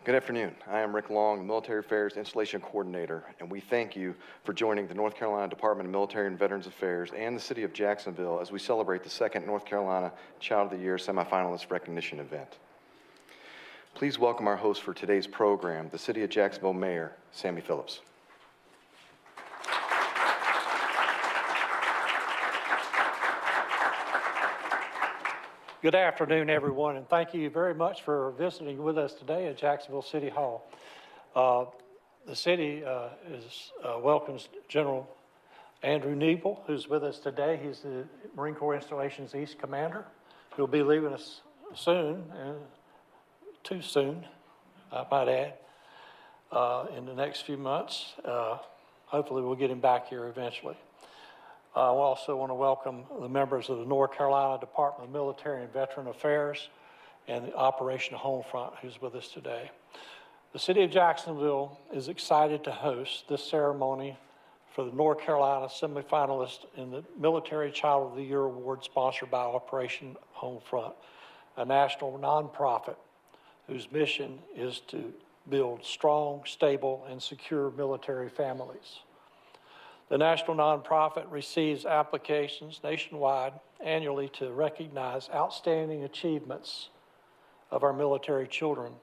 Good afternoon. I am Rick Long, the Military Affairs Installation Coordinator, and we thank you for joining the North Carolina Department of Military and Veterans Affairs and the City of Jacksonville as we celebrate the second North Carolina Child of the Year semifinalist recognition event. Please welcome our host for today's program, the City of Jacksonville Mayor, Sammy Phillips. Good afternoon, everyone, and thank you very much for visiting with us today at Jacksonville City Hall. The city welcomes General Andrew Nebel, who's with us today. He's the Marine Corps Installations East Commander. He'll be leaving us soon, too soon, I might add, in the next few months. Hopefully we'll get him back here eventually. I also want to welcome the members of the North Carolina Department of Military and Veteran Affairs and the Operation Homefront, who's with us today. The City of Jacksonville is excited to host this ceremony for the North Carolina semifinalists in the Military Child of the Year Award sponsored by Operation Homefront, a national nonprofit whose mission is to build strong, stable, and secure military families. The national nonprofit receives applications nationwide annually to recognize outstanding achievements of our military children.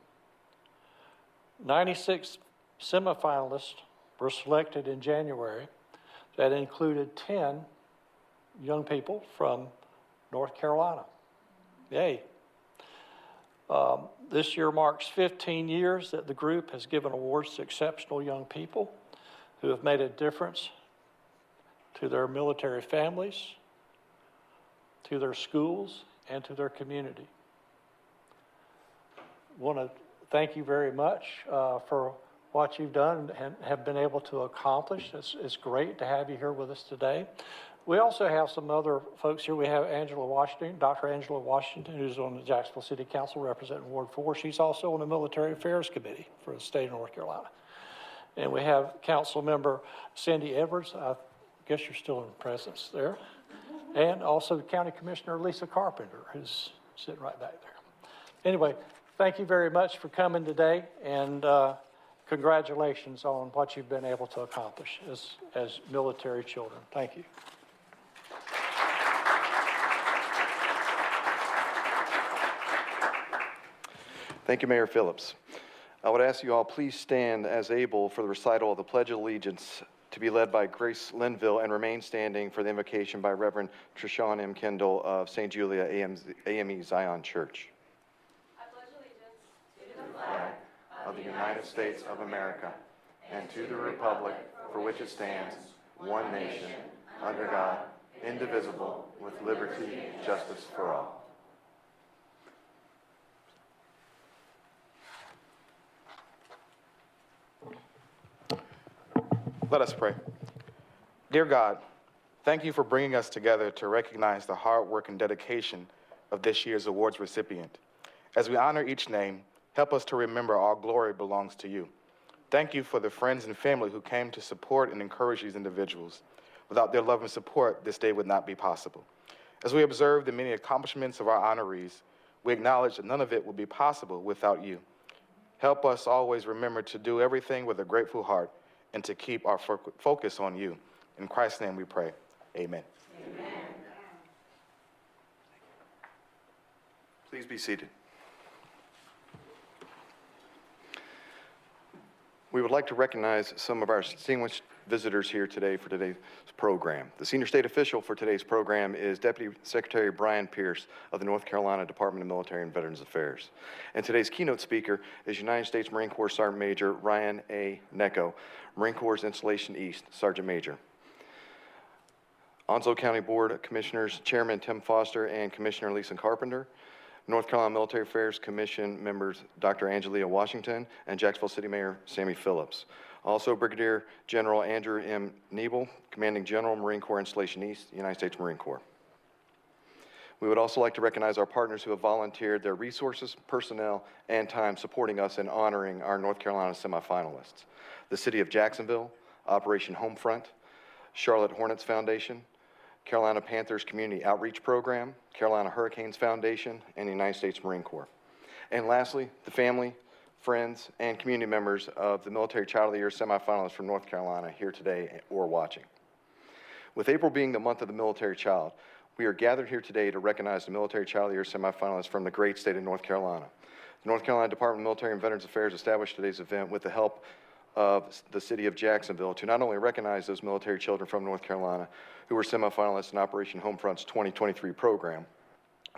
96 semifinalists were selected in January. That included 10 young people from North Carolina. Yay. This year marks 15 years that the group has given awards to exceptional young people who have made a difference to their military families, to their schools, and to their community. I want to thank you very much for what you've done and have been able to accomplish. It's great to have you here with us today. We also have some other folks here. We have Angela Washington, Dr. Angela Washington, who's on the Jacksonville City Council representing Ward 4. She's also on the Military Affairs Committee for the state of North Carolina. And we have Council Member Cindy Edwards. I guess you're still in presence there. And also County Commissioner Lisa Carpenter, who's sitting right back there. Anyway, thank you very much for coming today, and congratulations on what you've been able to accomplish as military children. Thank you. Thank you, Mayor Phillips. I would ask you all please stand as able for the recital of the Pledge of Allegiance to be led by Grace Linville and remain standing for the invocation by Reverend Trishawn M. Kendall of St. Julia AME Zion Church. I pledge allegiance to the flag of the United States of America and to the republic for which it stands, one nation, under God, indivisible, with liberty and justice for all. Let us pray. Dear God, thank you for bringing us together to recognize the hard work and dedication of this year's awards recipient. As we honor each name, help us to remember all glory belongs to you. Thank you for the friends and family who came to support and encourage these individuals. Without their love and support, this day would not be possible. As we observe the many accomplishments of our honorees, we acknowledge that none of it would be possible without you. Help us always remember to do everything with a grateful heart and to keep our focus on you. In Christ's name we pray. Amen. Amen. Please be seated. We would like to recognize some of our distinguished visitors here today for today's program. The senior state official for today's program is Deputy Secretary Brian Pierce of the North Carolina Department of Military and Veterans Affairs. And today's keynote speaker is United States Marine Corps Sergeant Major Ryan A. Necco, Marine Corps Installation East Sergeant Major. Onslow County Board of Commissioners Chairman Tim Foster and Commissioner Lisa Carpenter, North Carolina Military Affairs Commission members Dr. Angelia Washington and Jacksonville City Mayor Sammy Phillips. Also Brigadier General Andrew M. Nebel, Commanding General, Marine Corps Installation East, United States Marine Corps. We would also like to recognize our partners who have volunteered their resources, personnel, and time supporting us in honoring our North Carolina semifinalists. The City of Jacksonville, Operation Homefront, Charlotte Hornets Foundation, Carolina Panthers Community Outreach Program, Carolina Hurricanes Foundation, and the United States Marine Corps. And lastly, the family, friends, and community members of the Military Child of the Year semifinalists from North Carolina here today or watching. With April being the month of the military child, we are gathered here today to recognize the Military Child of the Year semifinalists from the great state of North Carolina. The North Carolina Department of Military and Veterans Affairs established today's event with the help of the City of Jacksonville to not only recognize those military children from North Carolina who were semifinalists in Operation Homefront's 2023 program,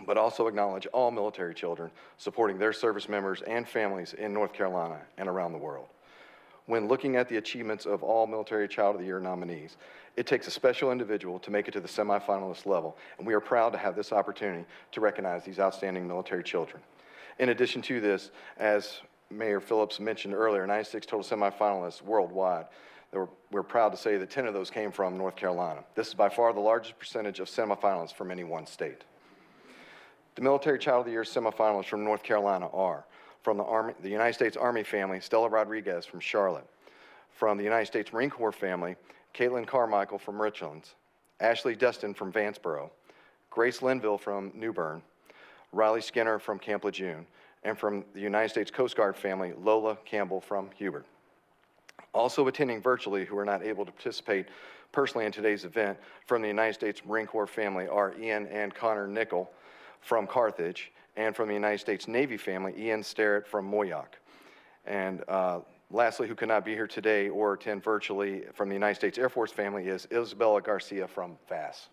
but also acknowledge all military children supporting their service members and families in North Carolina and around the world. When looking at the achievements of all Military Child of the Year nominees, it takes a special individual to make it to the semifinalist level, and we are proud to have this opportunity to recognize these outstanding military children. In addition to this, as Mayor Phillips mentioned earlier, 96 total semifinalists worldwide. We're proud to say that 10 of those came from North Carolina. This is by far the largest percentage of semifinalists from any one state. The Military Child of the Year semifinalists from North Carolina are from the United States Army family, Stella Rodriguez from Charlotte. From the United States Marine Corps family, Caitlin Carmichael from Richlands, Ashley Destin from Vanceboro, Grace Linville from New Bern, Riley Skinner from Camp Lejeune, and from the United States Coast Guard family, Lola Campbell from Hubert. Also attending virtually, who are not able to participate personally in today's event, from the United States Marine Corps family are Ian and Connor Nickel from Carthage, and from the United States Navy family, Ian Starrett from Moyock. And lastly, who could not be here today or attend virtually from the United States Air Force family is Isabella Garcia from Vass.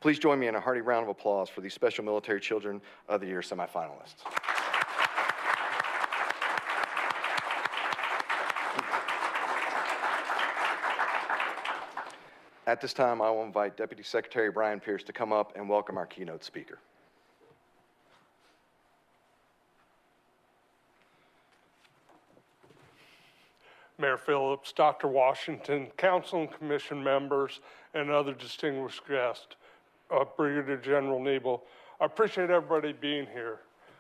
Please join me in a hearty round of applause for these special Military Children of the Year semifinalists. At this time, I will invite Deputy Secretary Brian Pierce to come up and welcome our keynote speaker. Mayor Phillips, Dr. Washington, Council and Commission members, and other distinguished guests, Brigadier General Nebel. I appreciate everybody being here.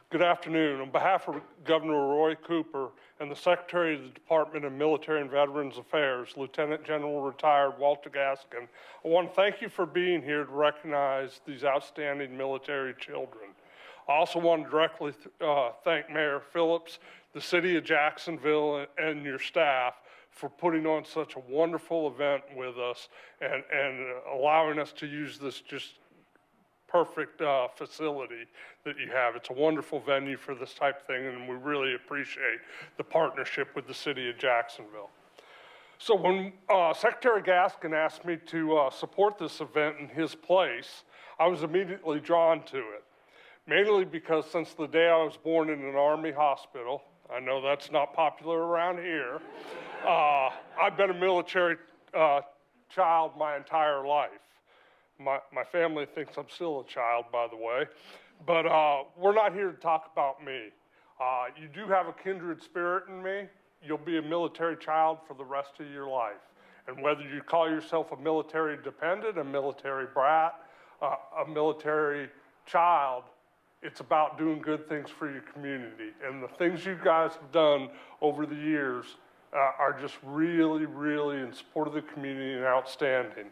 Good afternoon. On behalf of Governor Roy Cooper and the Secretary of the Department of Military and Veterans Affairs, Lieutenant General Retired Walter Gaskin, I want to thank you for being here to recognize these outstanding military children. I also want to directly thank Mayor Phillips, the City of Jacksonville, and your staff for putting on such a wonderful event with us and allowing us to use this just perfect facility that you have. It's a wonderful venue for this type of thing, and we really appreciate the partnership with the City of Jacksonville. So when Secretary Gaskin asked me to support this event in his place, I was immediately drawn to it, mainly because since the day I was born in an Army hospital, I know that's not popular around here, I've been a military child my entire life. My family thinks I'm still a child, by the way, but we're not here to talk about me. You do have a kindred spirit in me. You'll be a military child for the rest of your life. And whether you call yourself a military dependent, a military brat, a military child, it's about doing good things for your community. And the things you guys have done over the years are just really, really in support of the community and outstanding.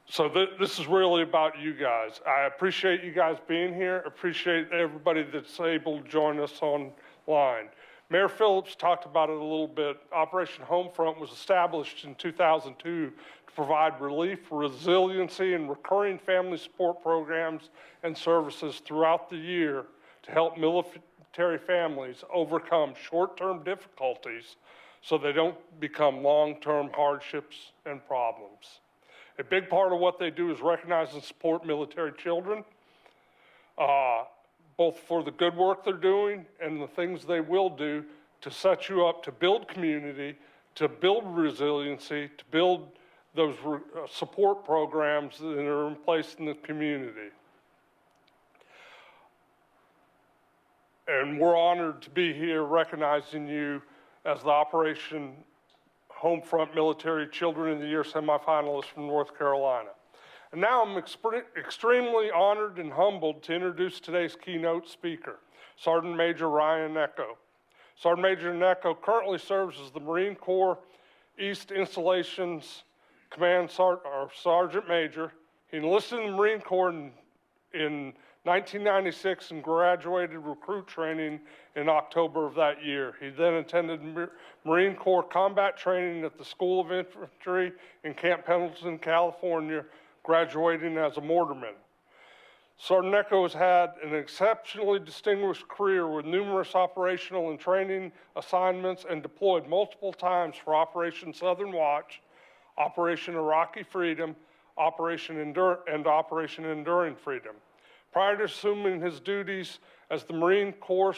So this is really about you guys. I appreciate you guys being here. Appreciate everybody that's able to join us online. Mayor Phillips talked about it a little bit. Operation Homefront was established in 2002 to provide relief, resiliency, and recurring family support programs and services throughout the year to help military families overcome short-term difficulties so they don't become long-term hardships and problems. A big part of what they do is recognize and support military children, both for the good work they're doing and the things they will do to set you up to build community, to build resiliency, to build those support programs that are in place in the community. And we're honored to be here recognizing you as the Operation Homefront Military Children of the Year semifinalists from North Carolina. And now I'm extremely honored and humbled to introduce today's keynote speaker, Sergeant Major Ryan Necco. Sergeant Major Necco currently serves as the Marine Corps East Installations Command Sergeant Major. He enlisted in the Marine Corps in 1996 and graduated recruit training in October of that year. He then attended Marine Corps combat training at the School of Infantry in Camp Pendleton, California, graduating as a mortarman. Sergeant Echo has had an exceptionally distinguished career with numerous operational and training assignments and deployed multiple times for Operation Southern Watch, Operation Iraqi Freedom, Operation Enduring Freedom. Prior to assuming his duties as the Marine Corps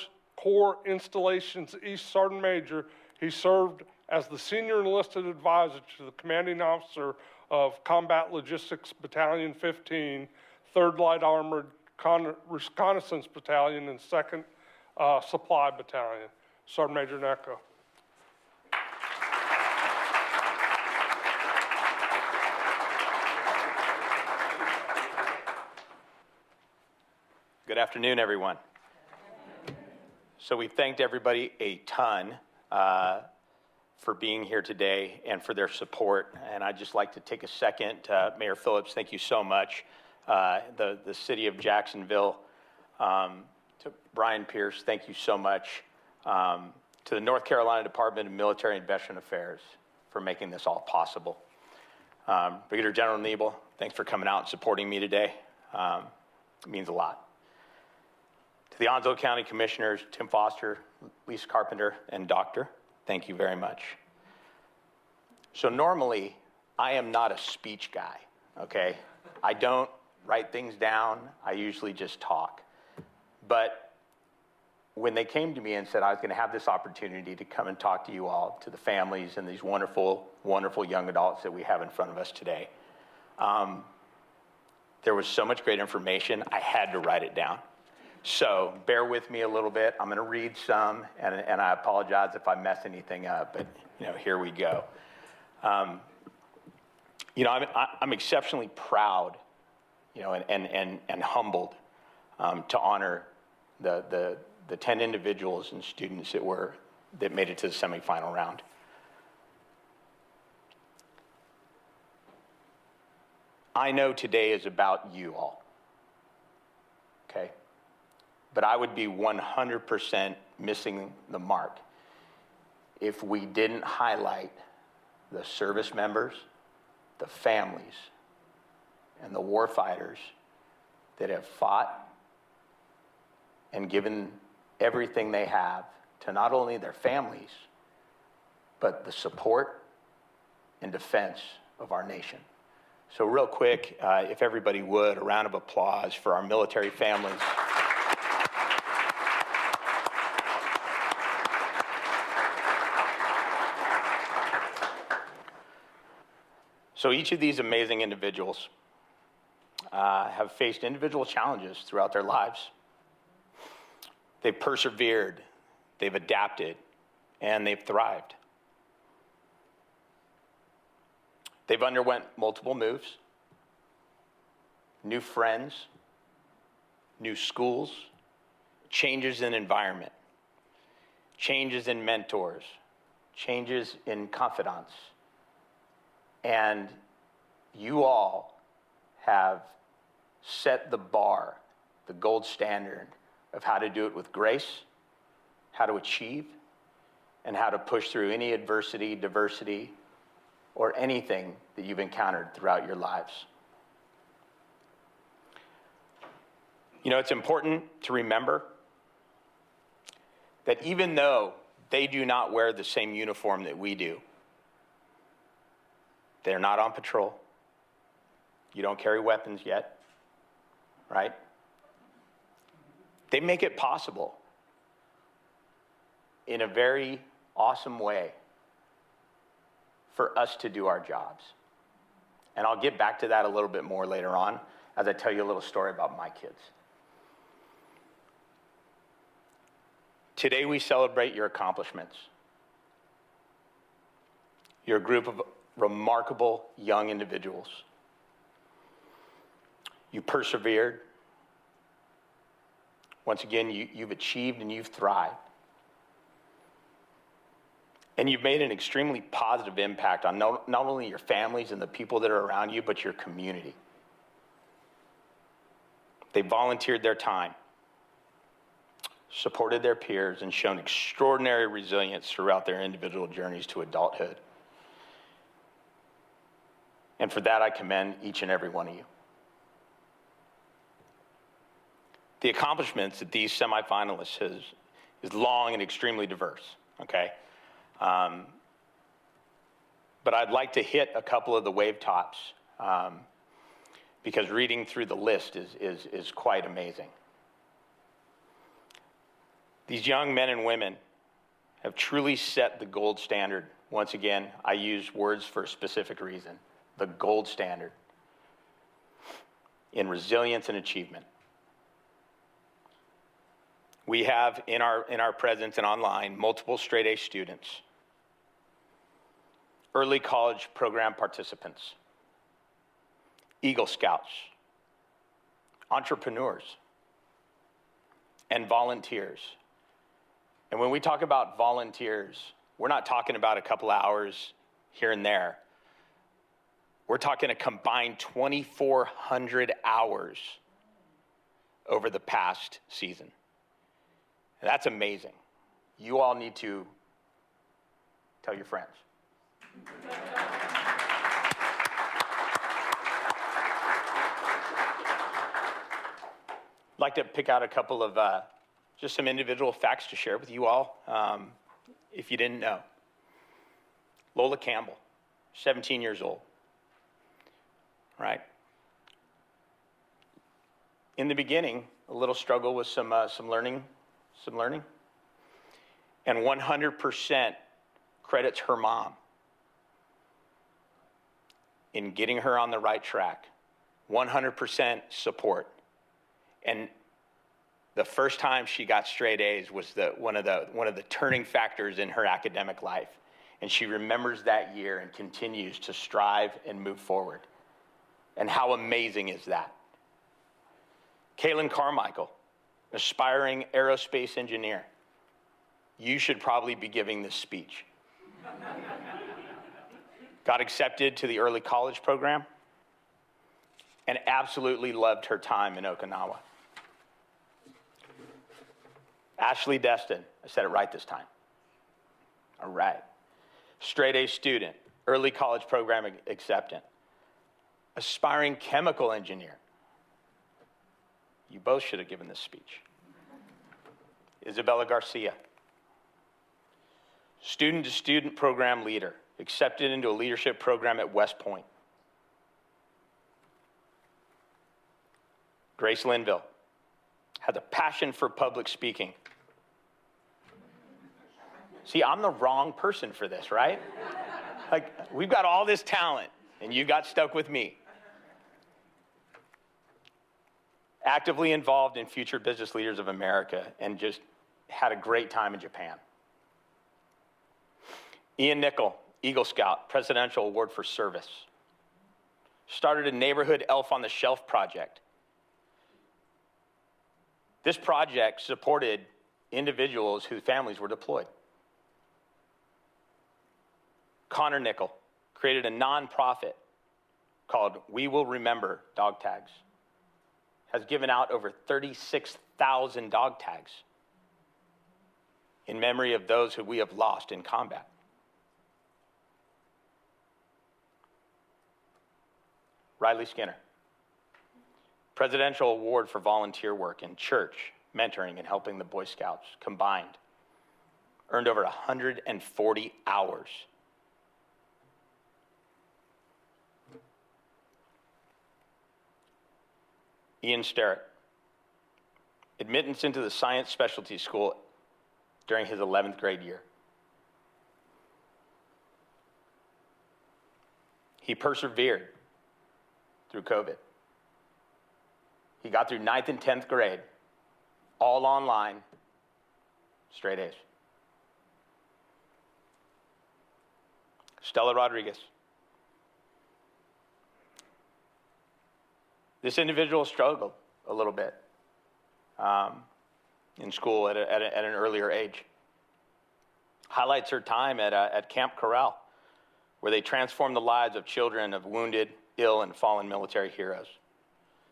Installations East Sergeant Major, he served as the Senior Enlisted Advisor to the Commanding Officer of Combat Logistics Battalion 15, 3rd Light Armored Reconnaissance Battalion, and 2nd Supply Battalion. Sergeant Major Necco. Good afternoon, everyone. So we thanked everybody a ton for being here today and for their support. And I'd just like to take a second, Mayor Phillips, thank you so much. The City of Jacksonville, to Brian Pierce, thank you so much. To the North Carolina Department of Military and Veteran Affairs for making this all possible. Brigadier General Nebel, thanks for coming out and supporting me today. It means a lot. To the Onslow County Commissioners, Tim Foster, Lisa Carpenter, and Doctor, thank you very much. So normally, I am not a speech guy, okay? I don't write things down, I usually just talk. But when they came to me and said I was gonna have this opportunity to come and talk to you all, to the families and these wonderful, wonderful young adults that we have in front of us today, there was so much great information, I had to write it down. So bear with me a little bit. I'm going to read some, and I apologize if I mess anything up, but here we go. I'm exceptionally proud, and humbled to honor the 10 individuals and students that made it to the semifinal round. I know today is about you all, okay? But I would be 100% missing the mark if we didn't highlight the service members, the families, and the war fighters that have fought and given everything they have to not only their families, but the support and defense of our nation. So real quick, if everybody would, a round of applause for our military families. So each of these amazing individuals have faced individual challenges throughout their lives. They've persevered, they've adapted, and they've thrived. They've underwent multiple moves, new friends, new schools, changes in environment, changes in mentors, changes in confidants. And you all have set the bar, the gold standard of how to do it with grace, how to achieve, and how to push through any adversity, diversity, or anything that you've encountered throughout your lives. It's important to remember that even though they do not wear the same uniform that we do, they're not on patrol. You don't carry weapons yet, right? They make it possible in a very awesome way for us to do our jobs. And I'll get back to that a little bit more later on as I tell you a little story about my kids. Today we celebrate your accomplishments. You're a group of remarkable young individuals. You persevered. Once again, you've achieved and you've thrived. And you've made an extremely positive impact on not only your families and the people that are around you, but your community. They volunteered their time, supported their peers, and shown extraordinary resilience throughout their individual journeys to adulthood. And for that, I commend each and every one of you. The accomplishments that these semifinalists is long and extremely diverse, okay? But I'd like to hit a couple of the wave tops because reading through the list is quite amazing. These young men and women have truly set the gold standard. Once again, I use words for a specific reason. The gold standard in resilience and achievement. We have in our presence and online multiple straight A students, early college program participants, Eagle Scouts, entrepreneurs, and volunteers. And when we talk about volunteers, we're not talking about a couple hours here and there. We're talking a combined 2,400 hours over the past season. And that's amazing. You all need to tell your friends. I'd like to pick out a couple of just some individual facts to share with you all, if you didn't know. Lola Campbell, 17 years old, right? In the beginning, a little struggle with some learning, and 100% credits her mom in getting her on the right track. 100% support. And the first time she got straight A's was one of the turning factors in her academic life. And she remembers that year and continues to strive and move forward. And how amazing is that? Kaylin Carmichael, aspiring aerospace engineer. You should probably be giving this speech. Got accepted to the early college program and absolutely loved her time in Okinawa. Ashley Destin, I said it right this time. All right. Straight A student, early college program acceptant. Aspiring chemical engineer. You both should have given this speech. Isabella Garcia. Student-to-student program leader, accepted into a leadership program at West Point. Grace Linville has a passion for public speaking. See, I'm the wrong person for this, right? Like, we've got all this talent, and you got stuck with me. Actively involved in Future Business Leaders of America, and just had a great time in Japan. Ian Nickel, Eagle Scout, Presidential Award for Service. Started a neighborhood Elf on the Shelf project. This project supported individuals whose families were deployed. Connor Nickel created a nonprofit called We Will Remember Dog Tags. Has given out over 36,000 dog tags in memory of those who we have lost in combat. Riley Skinner, Presidential Award for volunteer work in church, mentoring, and helping the Boy Scouts combined. Earned over 140 hours. Ian Sterrett, admittance into the science specialty school during his 11th grade year. He persevered through COVID. He got through 9th and 10th grade, all online, straight A's. Stella Rodriguez. This individual struggled a little bit in school at an earlier age. Highlights her time at Camp Corral, where they transformed the lives of children of wounded, ill, and fallen military heroes.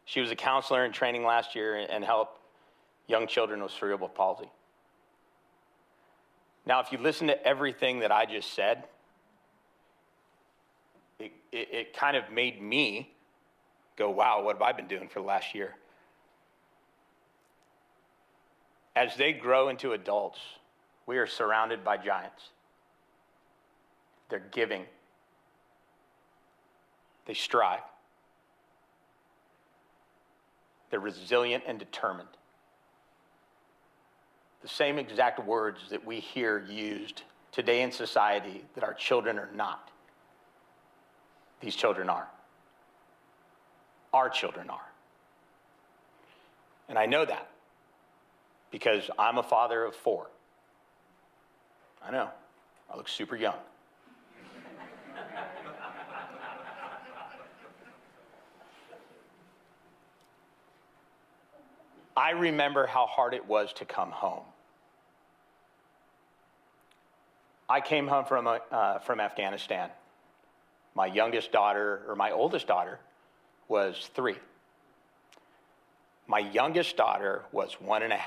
She was a counselor in training last year and helped young children with cerebral palsy. Now, if you listen to everything that I just said, it kind of made me go, wow, what have I been doing for the last year? As they grow into adults, we are surrounded by giants. They're giving. They strive. They're resilient and determined. The same exact words that we hear used today in society that our children are not. These children are. Our children are. And I know that because I'm a father of 4. I know, I look super young. I remember how hard it was to come home. I came home from Afghanistan. My youngest daughter, or my oldest daughter, was 3. My youngest daughter was 1.5.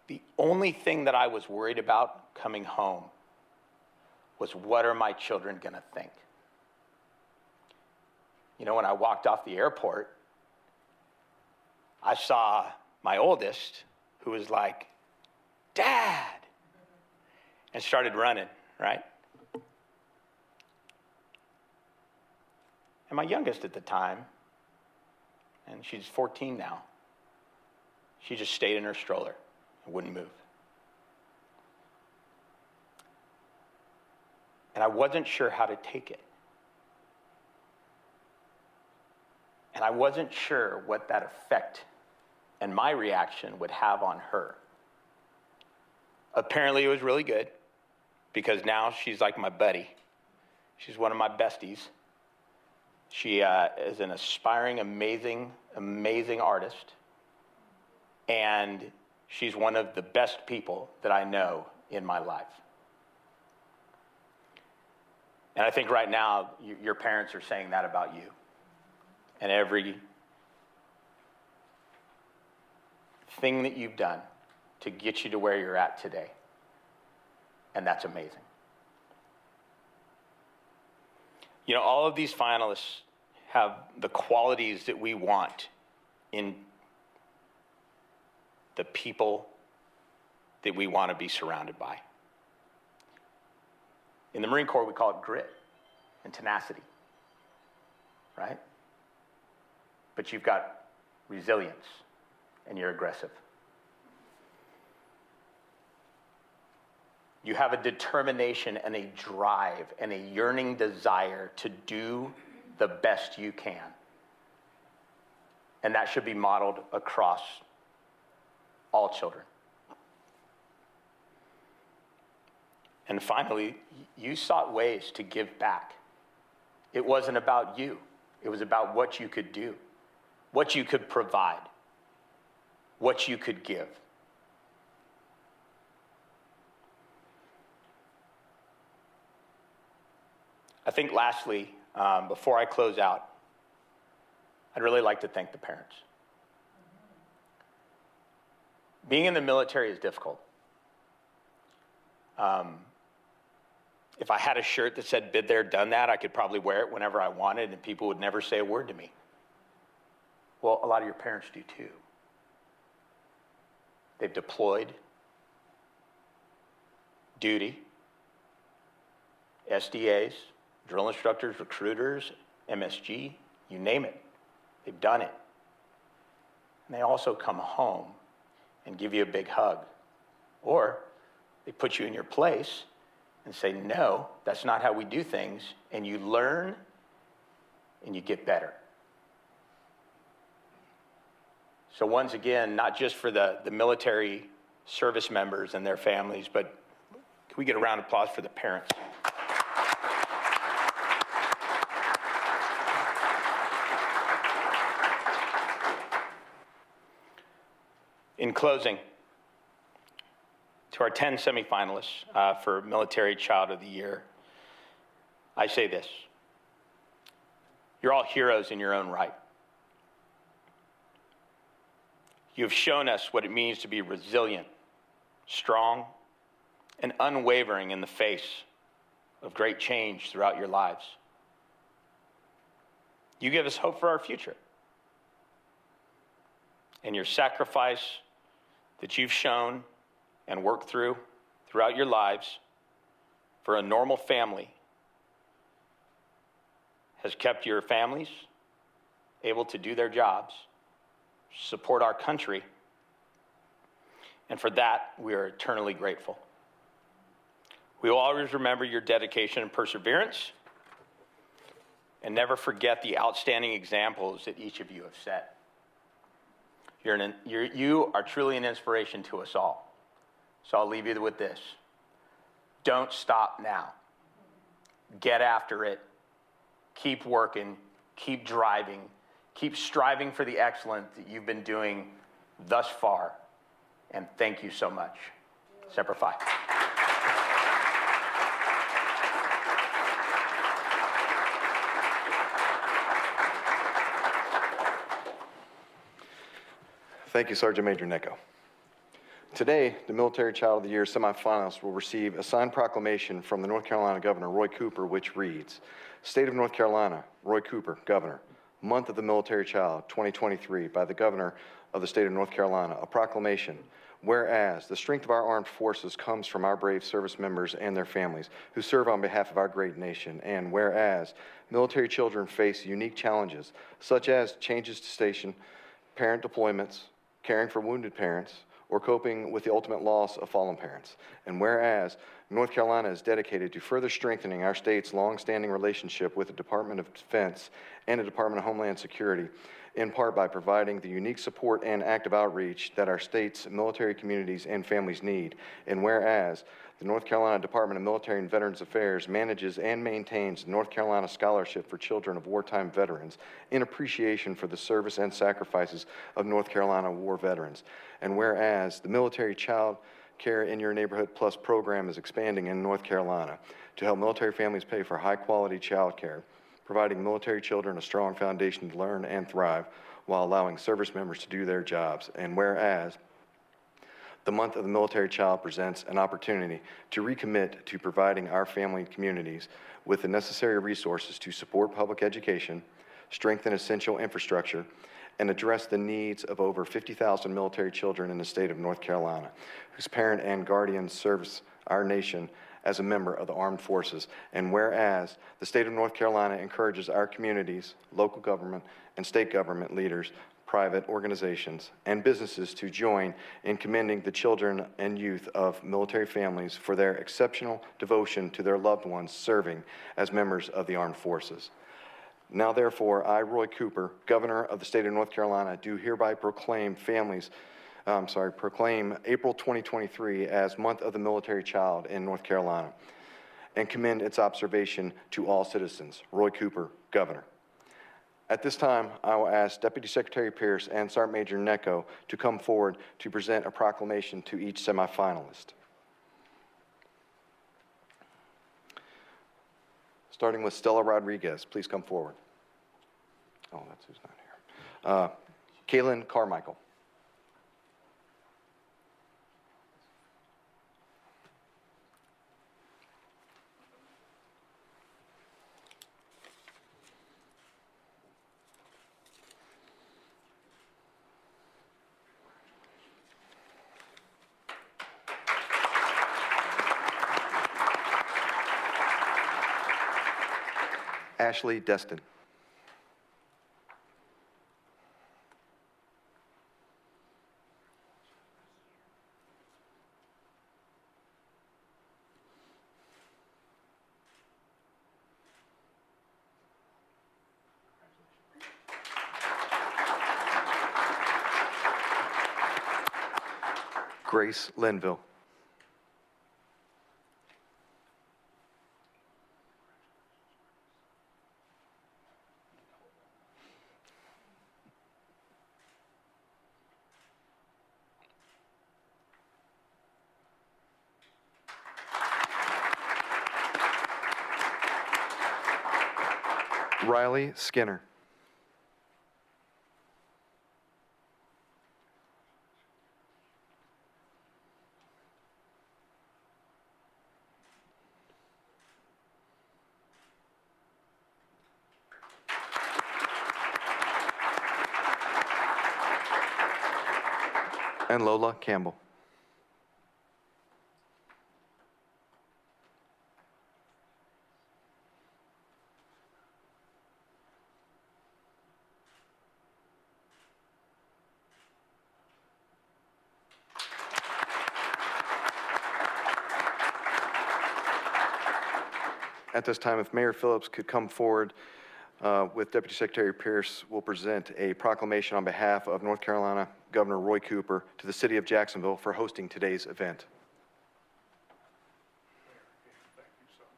The only thing that I was worried about coming home was, what are my children going to think? You know, when I walked off the airport, I saw my oldest, who was like, Dad, and started running, right? And my youngest at the time, and she's 14 now, she just stayed in her stroller and wouldn't move. And I wasn't sure how to take it. And I wasn't sure what that effect and my reaction would have on her. Apparently it was really good, because now she's like my buddy. She's one of my besties. She is an aspiring, amazing artist. And she's one of the best people that I know in my life. And I think right now, your parents are saying that about you. And every thing that you've done to get you to where you're at today. And that's amazing. You know, all of these finalists have the qualities that we want in the people that we want to be surrounded by. In the Marine Corps, we call it grit and tenacity, right? But you've got resilience, and you're aggressive. You have a determination and a drive and a yearning desire to do the best you can. And that should be modeled across all children. And finally, you sought ways to give back. It wasn't about you. It was about what you could do, what you could provide, what you could give. I think lastly, before I close out, I'd really like to thank the parents. Being in the military is difficult. If I had a shirt that said "Been there, done that," I could probably wear it whenever I wanted and people would never say a word to me. Well, a lot of your parents do too. They've deployed, duty, SDAs, drill instructors, recruiters, MSG, you name it. They've done it. And they also come home and give you a big hug. Or they put you in your place and say, no, that's not how we do things. And you learn and you get better. So once again, not just for the military service members and their families, but can we get a round of applause for the parents? In closing, to our 10 semifinalists for Military Child of the Year, I say this: you're all heroes in your own right. You have shown us what it means to be resilient, strong, and unwavering in the face of great change throughout your lives. You give us hope for our future. And your sacrifice that you've shown and worked throughout your lives for a normal family has kept your families able to do their jobs, support our country, and for that, we are eternally grateful. We will always remember your dedication and perseverance and never forget the outstanding examples that each of you have set. You are truly an inspiration to us all. So I'll leave you with this. Don't stop now. Get after it. Keep working. Keep driving. Keep striving for the excellence that you've been doing thus far. And thank you so much. Semper Fi. Thank you, Sergeant Major Necco. Today, the Military Child of the Year semifinalists will receive a signed proclamation from the North Carolina Governor, Roy Cooper, which reads, State of North Carolina, Roy Cooper, Governor, Month of the Military Child, 2023, by the Governor of the State of North Carolina, a proclamation. Whereas the strength of our armed forces comes from our brave service members and their families who serve on behalf of our great nation. And whereas military children face unique challenges, such as changes to station, parent deployments, caring for wounded parents, or coping with the ultimate loss of fallen parents. And whereas North Carolina is dedicated to further strengthening our state's long-standing relationship with the Department of Defense and the Department of Homeland Security, in part by providing the unique support and active outreach that our state's military communities and families need. And whereas the North Carolina Department of Military and Veterans Affairs manages and maintains the North Carolina Scholarship for Children of Wartime Veterans in appreciation for the service and sacrifices of North Carolina war veterans. And whereas the Military Child Care in Your Neighborhood Plus program is expanding in North Carolina to help military families pay for high-quality child care, providing military children a strong foundation to learn and thrive while allowing service members to do their jobs. And whereas the Month of the Military Child presents an opportunity to recommit to providing our family communities with the necessary resources to support public education, strengthen essential infrastructure, and address the needs of over 50,000 military children in the state of North Carolina, whose parent and guardians service our nation as a member of the armed forces. And whereas the state of North Carolina encourages our communities, local government, and state government leaders, private organizations, and businesses to join in commending the children and youth of military families for their exceptional devotion to their loved ones serving as members of the armed forces. Now, therefore, I, Roy Cooper, Governor of the state of North Carolina, do hereby proclaim April 2023 as Month of the Military Child in North Carolina and commend its observation to all citizens. Roy Cooper, Governor. At this time, I will ask Deputy Secretary Pierce and Sergeant Major Necco to come forward to present a proclamation to each semifinalist. Starting with Stella Rodriguez, please come forward. Oh, that's who's not here. Kaylin Carmichael. Ashley Destin. Grace Linville. Riley Skinner. and Lola Campbell. At this time, if Mayor Phillips could come forward with Deputy Secretary Pierce, will present a proclamation on behalf of North Carolina Governor Roy Cooper to the City of Jacksonville for hosting today's event. Thank you so much.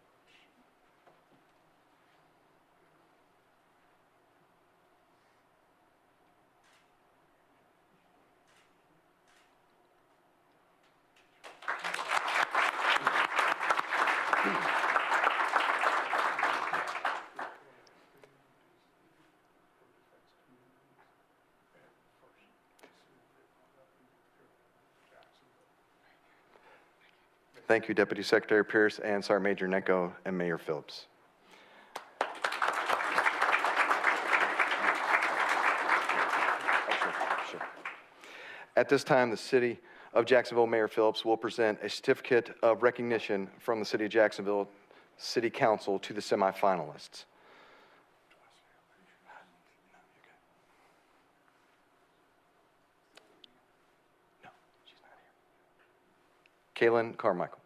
Thank you, Deputy Secretary Pierce and Sergeant Major Necko and Mayor Phillips. At this time, the City of Jacksonville Mayor Phillips will present a certificate of recognition from the City of Jacksonville City Council to the semifinalists. Kaylin Carmichael.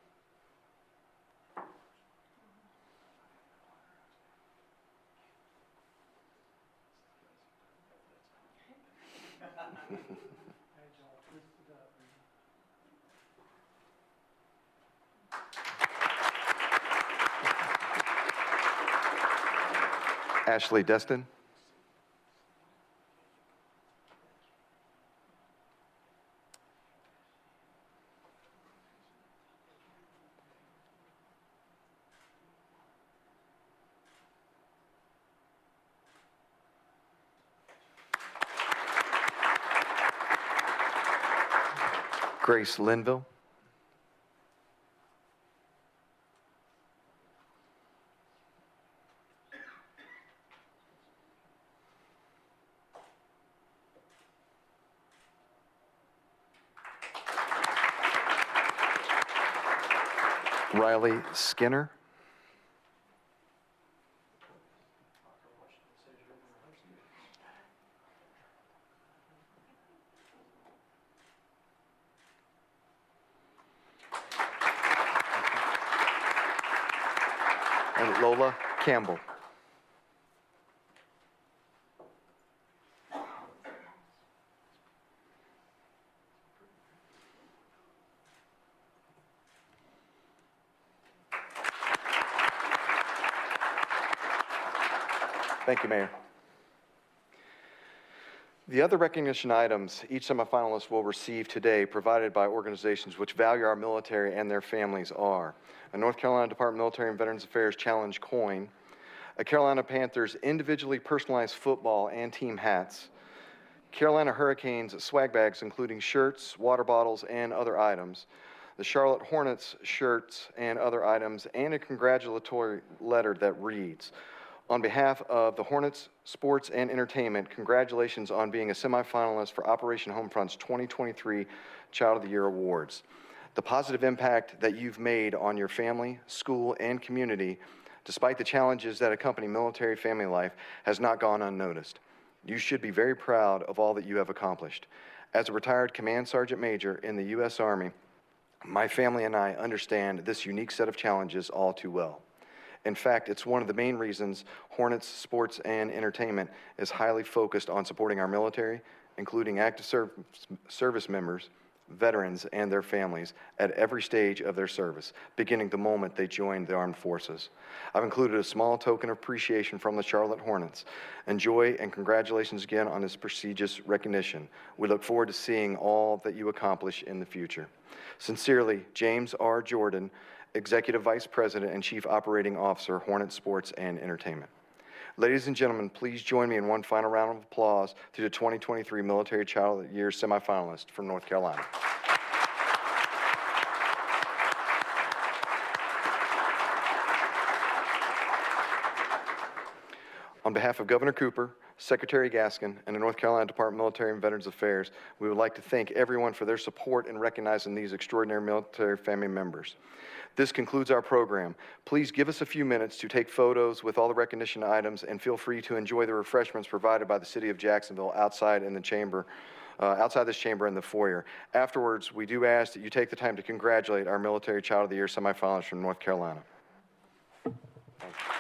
Ashley Destin. Grace Linville. Riley Skinner. And Lola Campbell. Thank you, Mayor. The other recognition items each semifinalist will receive today, provided by organizations which value our military and their families, are a North Carolina Department of Military and Veterans Affairs Challenge coin, a Carolina Panthers individually personalized football and team hats, Carolina Hurricanes swag bags including shirts, water bottles, and other items, the Charlotte Hornets shirts and other items, and a congratulatory letter that reads, on behalf of the Hornets Sports and Entertainment, congratulations on being a semifinalist for Operation Homefront's 2023 Child of the Year Awards. The positive impact that you've made on your family, school, and community, despite the challenges that accompany military family life, has not gone unnoticed. You should be very proud of all that you have accomplished. As a retired Command Sergeant Major in the U.S. Army, my family and I understand this unique set of challenges all too well. In fact, it's one of the main reasons Hornets Sports and Entertainment is highly focused on supporting our military, including active service members, veterans, and their families at every stage of their service, beginning the moment they joined the armed forces. I've included a small token of appreciation from the Charlotte Hornets. Enjoy and congratulations again on this prestigious recognition. We look forward to seeing all that you accomplish in the future. Sincerely, James R. Jordan, Executive Vice President and Chief Operating Officer, Hornet Sports and Entertainment. Ladies and gentlemen, please join me in one final round of applause to the 2023 Military Child of the Year semifinalist from North Carolina. On behalf of Governor Cooper, Secretary Gaskin, and the North Carolina Department of Military and Veterans Affairs, we would like to thank everyone for their support in recognizing these extraordinary military family members. This concludes our program. Please give us a few minutes to take photos with all the recognition items, and feel free to enjoy the refreshments provided by the City of Jacksonville outside in the chamber, outside this chamber in the foyer. Afterwards, we do ask that you take the time to congratulate our Military Child of the Year semifinalists from North Carolina. Thank you.